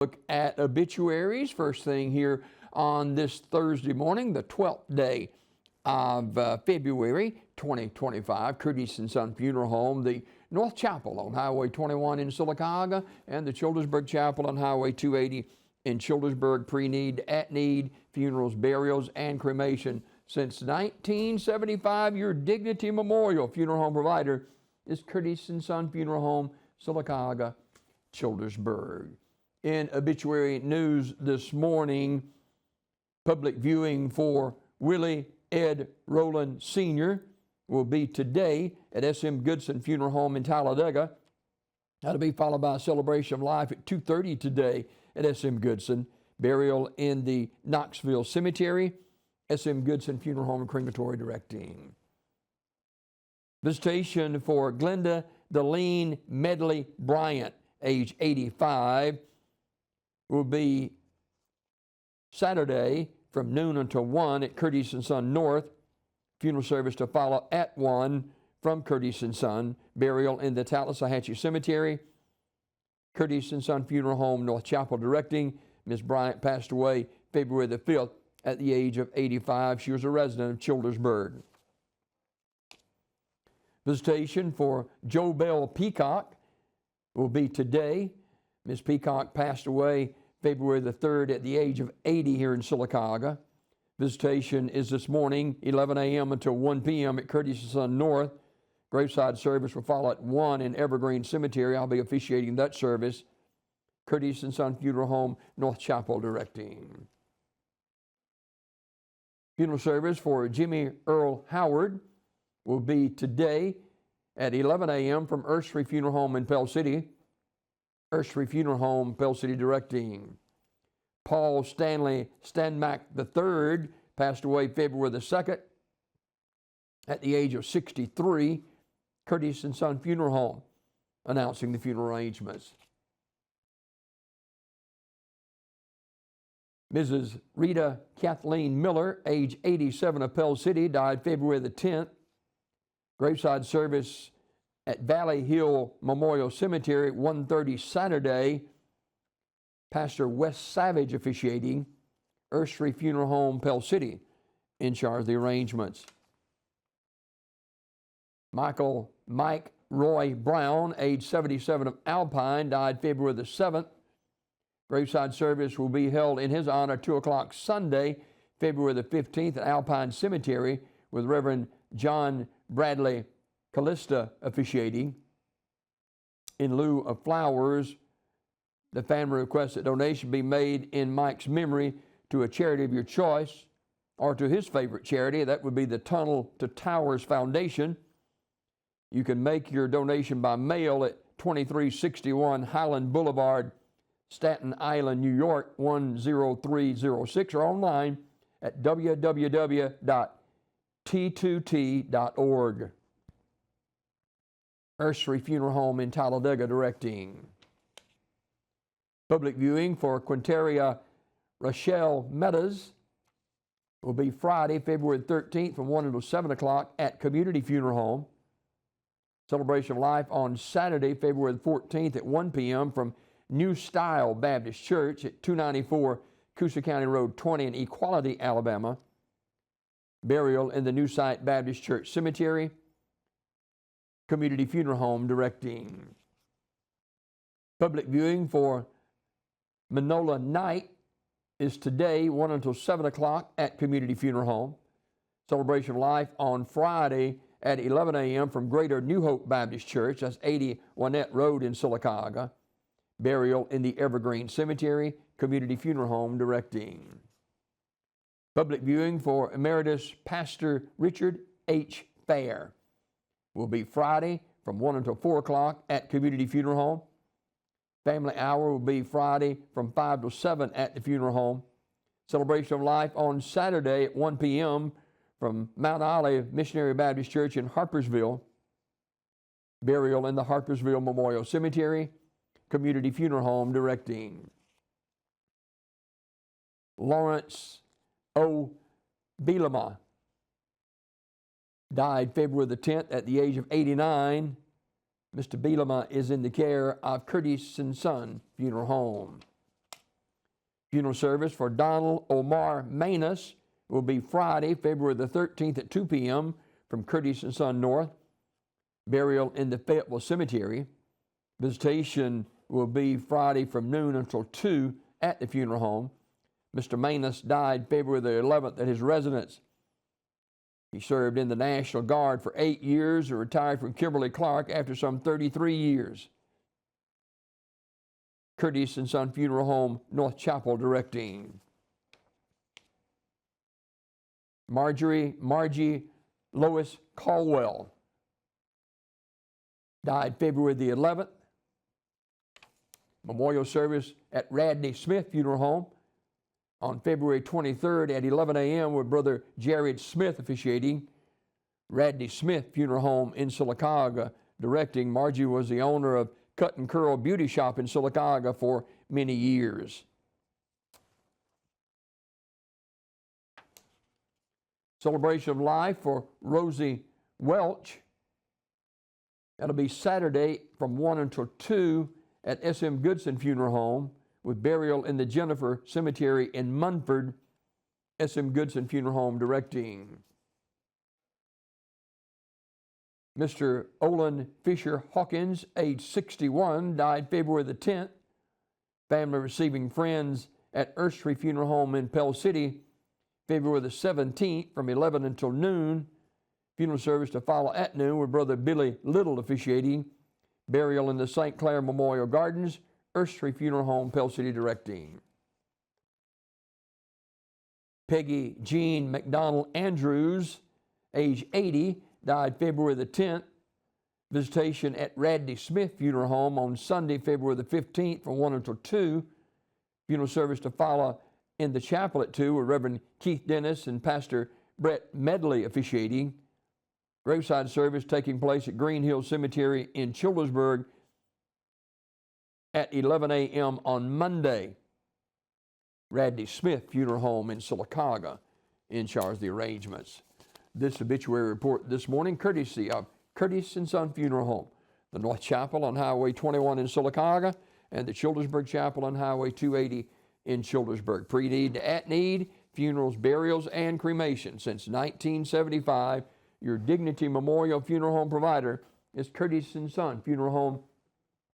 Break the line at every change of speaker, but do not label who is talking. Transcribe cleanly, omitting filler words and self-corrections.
Look at obituaries. First thing here on this Thursday morning, the 12th day of February 2025. Curtis & Son Funeral Home, the North Chapel on Highway 21 in Sylacauga, and the Childersburg Chapel on Highway 280 in Childersburg. Pre-need, at-need, funerals, burials, and cremation. Since 1975, your Dignity Memorial Funeral Home provider is Curtis & Son Funeral Home, Sylacauga, Childersburg. In obituary news this morning, public viewing for Willie Ed Rowland Sr. will be today at S.M. Goodson Funeral Home in Talladega. That'll be followed by a celebration of life at 2:30 today at S.M. Goodson. Burial in the Knoxville Cemetery. S.M. Goodson Funeral Home and Crematory directing. Visitation for Glenda Deline Medley Bryant, age 85, will be Saturday from noon until 1 at Curtis & Son North. Funeral service to follow at 1 from Curtis & Son. Burial in the Tallahatchie Cemetery. Curtis & Son Funeral Home, North Chapel directing. Ms. Bryant passed away February the 5th at the age of 85. She was a resident of Childersburg. Visitation for Jo Bell Peacock will be today. Ms. Peacock passed away February the 3rd at the age of 80 here in Sylacauga. Visitation is this morning, 11 a.m. until 1 p.m. at Curtis & Son North. Graveside service will follow at 1 in Evergreen Cemetery. I'll be officiating that service. Curtis & Son Funeral Home, North Chapel directing. Funeral service for Jimmy Earl Howard will be today at 11 a.m. from Ursery Funeral Home in Pell City. Ursery Funeral Home, Pell City directing. Paul Stanley Stanmack III passed away February the 2nd at the age of 63. Curtis & Son Funeral Home announcing the funeral arrangements. Mrs. Rita Kathleen Miller, age 87 of Pell City, died February the 10th. Graveside service at Valley Hill Memorial Cemetery, 1:30 Saturday. Pastor Wes Savage officiating. Ursery Funeral Home, Pell City, in charge of the arrangements. Mike Roy Brown, age 77 of Alpine, died February the 7th. Graveside service will be held in his honor 2 o'clock Sunday, February the 15th at Alpine Cemetery, with Reverend John Bradley Callista officiating. In lieu of flowers, the family requests that donation be made in Mike's memory to a charity of your choice or to his favorite charity. That would be the Tunnel to Towers Foundation. You can make your donation by mail at 2361 Highland Boulevard, Staten Island, New York, 10306, or online at www.t2t.org. Ursery Funeral Home in Talladega directing. Public viewing for Quinteria Rochelle Meadows will be Friday, February 13th from 1 until 7 o'clock at Community Funeral Home. Celebration of Life on Saturday, February 14th at 1 p.m. from New Style Baptist Church at 294 Coosa County Road 20 in Equality, Alabama. Burial in the New Site Baptist Church Cemetery. Community Funeral Home directing. Public viewing for Manola Night is today, 1 until 7 o'clock at Community Funeral Home. Celebration of Life on Friday at 11 a.m. from Greater New Hope Baptist Church. That's 80 Winnett Road in Sylacauga. Burial in the Evergreen Cemetery. Community Funeral Home directing. Public viewing for Emeritus Pastor Richard H. Fair will be Friday from 1 until 4 o'clock at Community Funeral Home. Family hour will be Friday from 5 to 7 at the funeral home. Celebration of Life on Saturday at 1 p.m. from Mount Olive Missionary Baptist Church in Harpersville. Burial in the Harpersville Memorial Cemetery. Community Funeral Home directing. Lawrence O. Bielema died February the 10th at the age of 89. Mr. Bielema is in the care of Curtis & Son Funeral Home. Funeral service for Donald Omar Manus will be Friday, February the 13th at 2 p.m. from Curtis and Son North. Burial in the Fayetteville Cemetery. Visitation will be Friday from noon until 2 at the funeral home. Mr. Manus died February the 11th at his residence. He served in the National Guard for 8 years and retired from Kimberly-Clark after some 33 years. Curtis and Son Funeral Home, North Chapel, directing. Margie Lois Caldwell died February the 11th. Memorial service at Radney Smith Funeral Home on February 23rd at 11 a.m. with Brother Jared Smith officiating. Radney Smith Funeral Home in Sylacauga directing. Margie was the owner of Cut and Curl Beauty Shop in Sylacauga for many years. Celebration of life for Rosie Welch. That'll be Saturday from 1 until 2 at S.M. Goodson Funeral Home with burial in the Jennifer Cemetery in Munford. S.M. Goodson Funeral Home directing. Mr. Olin Fisher Hawkins, age 61, died February the 10th. Family receiving friends at Earthtree Funeral Home in Pell City, February the 17th from 11 until noon. Funeral service to follow at noon with Brother Billy Little officiating. Burial in the St. Clair Memorial Gardens, Earthtree Funeral Home, Pell City directing. Peggy Jean McDonald Andrews, age 80, died February the 10th. Visitation at Radney Smith Funeral Home on Sunday, February the 15th from 1 until 2. Funeral service to follow in the chapel at 2 with Reverend Keith Dennis and Pastor Brett Medley officiating. Graveside service taking place at Green Hill Cemetery in Childersburg at 11 a.m. on Monday. Radney Smith Funeral Home in Sylacauga in charge of the arrangements. This obituary report this morning, courtesy of Curtis and Son Funeral Home, the North Chapel on Highway 21 in Sylacauga, and the Childersburg Chapel on Highway 280 in Childersburg. Pre-need to at-need, funerals, burials, and cremation. Since 1975, your Dignity Memorial Funeral Home provider is Curtis and Son Funeral Home